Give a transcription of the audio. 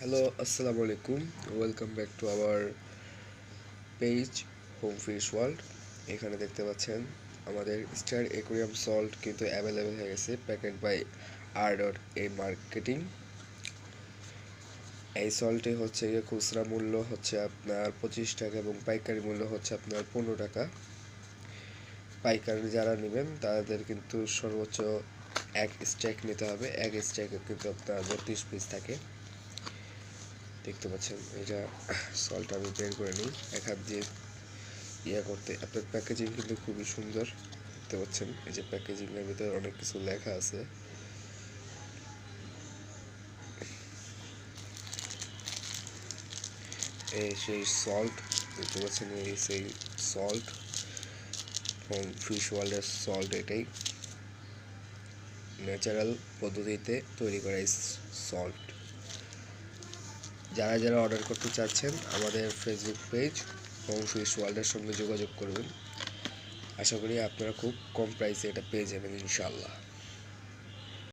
Hello, আসসালামু আলাইকুম। Welcome back to our page home fish world. এখানে দেখতে পাচ্ছেন আমাদের স্টার অ্যাকুয়ারিয়াম সল্ট কিন্তু অ্যাভেলেবেল হয়ে গেছে প্যাকেট বাই আরডর এ মার্কেটিং। এই সল্টে হচ্ছে গিয়ে খুচরা মূল্য হচ্ছে আপনার 25 টাকা এবং পাইকারি মূল্য হচ্ছে আপনার 15 টাকা। পাইকারি যারা নেবেন তাদের কিন্তু সর্বোচ্চ এক স্ট্যাক নিতে হবে। এক স্ট্যাকে কিন্তু আপনার 32 পিস থাকে। দেখতে পাচ্ছেন এটা সল্ট আমি বের করে নিই এক হাত দিয়ে করতে। আপনার প্যাকেজিং কিন্তু খুবই সুন্দর। দেখতে পাচ্ছেন এই যে প্যাকেজিংয়ের ভিতরে অনেক কিছু লেখা আছে। এই সেই সল্ট দেখতে পাচ্ছেন, এই সেই সল্ট হোম ফিশ ওয়ার্ল্ডের সল্ট। এটাই ন্যাচারাল পদ্ধতিতে তৈরি করা এই সল্ট। যারা যারা অর্ডার করতে চাচ্ছেন আমাদের ফেসবুক পেজ হোম ফিশ ওয়ার্ল্ডের সঙ্গে যোগাযোগ করবেন। আশা করি আপনারা খুব কম প্রাইসে এটা পেয়ে যাবেন ইনশাআল্লাহ।